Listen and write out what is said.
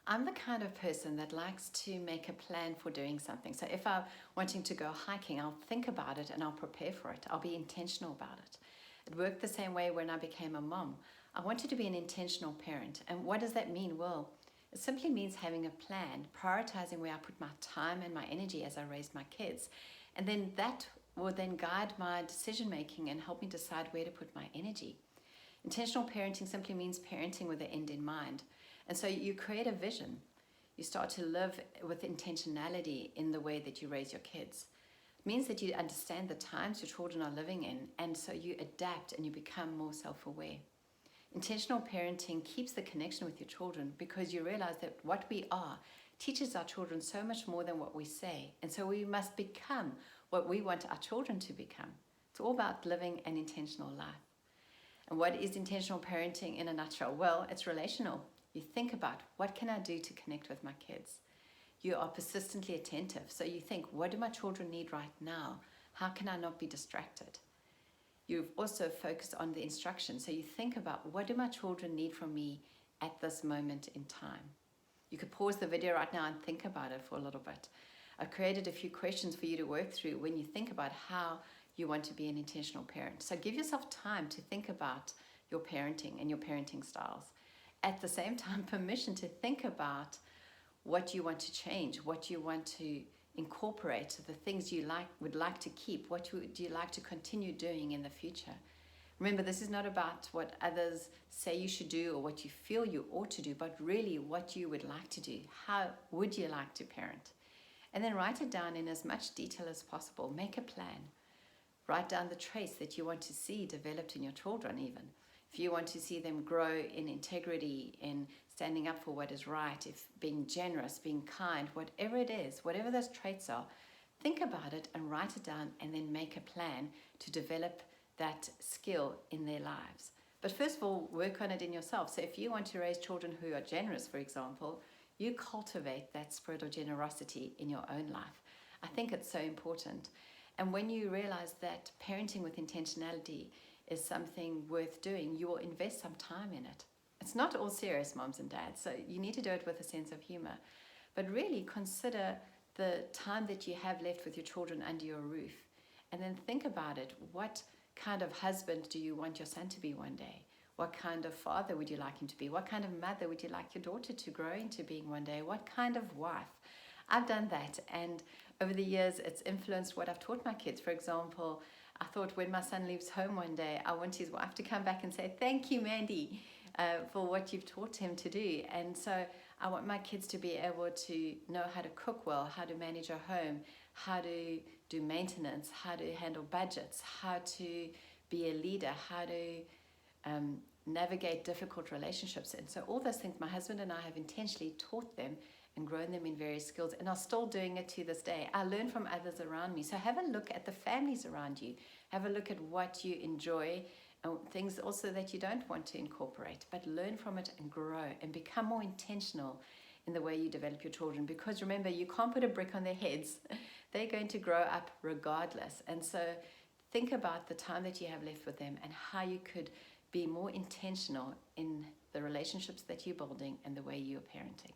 I'm the kind of person that likes to make a plan for doing something. So if I'm wanting to go hiking, I'll think about it and I'll prepare for it. I'll be intentional about it. It worked the same way when I became a mom. I wanted to be an intentional parent. And what does that mean? Well, it simply means having a plan, prioritizing where I put my time and my energy as I raised my kids. And then that will then guide my decision making and help me decide where to put my energy. Intentional parenting simply means parenting with the end in mind. And so you create a vision. You start to live with intentionality in the way that you raise your kids. It means that you understand the times your children are living in, and so you adapt and you become more self-aware. Intentional parenting keeps the connection with your children because you realize that what we are teaches our children so much more than what we say. And so we must become what we want our children to become. It's all about living an intentional life. And what is intentional parenting in a nutshell? Well, it's relational. You think about, what can I do to connect with my kids? You are persistently attentive. So you think, what do my children need right now? How can I not be distracted? You've also focused on the instruction. So you think about, what do my children need from me at this moment in time? You could pause the video right now and think about it for a little bit. I've created a few questions for you to work through when you think about how you want to be an intentional parent. So give yourself time to think about your parenting and your parenting styles. At the same time, permission to think about what you want to change, what you want to incorporate, the things you would like to keep, what do you like to continue doing in the future. Remember, this is not about what others say you should do or what you feel you ought to do, but really what you would like to do. How would you like to parent? And then write it down in as much detail as possible. Make a plan. Write down the traits that you want to see developed in your children even. If you want to see them grow in integrity, in standing up for what is right, if being generous, being kind, whatever it is, whatever those traits are, think about it and write it down and then make a plan to develop that skill in their lives. But first of all, work on it in yourself. So if you want to raise children who are generous, for example, you cultivate that spirit of generosity in your own life. I think it's so important. And when you realize that parenting with intentionality is something worth doing, you will invest some time in it. It's not all serious, moms and dads, so you need to do it with a sense of humor. But really consider the time that you have left with your children under your roof. And then think about it. What kind of husband do you want your son to be one day? What kind of father would you like him to be? What kind of mother would you like your daughter to grow into being one day? What kind of wife? I've done that, and over the years it's influenced what I've taught my kids. For example, I thought when my son leaves home one day, I want his wife to come back and say, thank you, Mandy, for what you've taught him to do. And so I want my kids to be able to know how to cook well, how to manage a home, how to do maintenance, how to handle budgets, how to be a leader, how to navigate difficult relationships. And so all those things my husband and I have intentionally taught them and grown them in various skills, and are still doing it to this day. I learn from others around me. So have a look at the families around you. Have a look at what you enjoy and things also that you don't want to incorporate, but learn from it and grow and become more intentional in the way you develop your children. Because remember, you can't put a brick on their heads. They're going to grow up regardless. And so think about the time that you have left with them and how you could be more intentional in the relationships that you're building and the way you're parenting.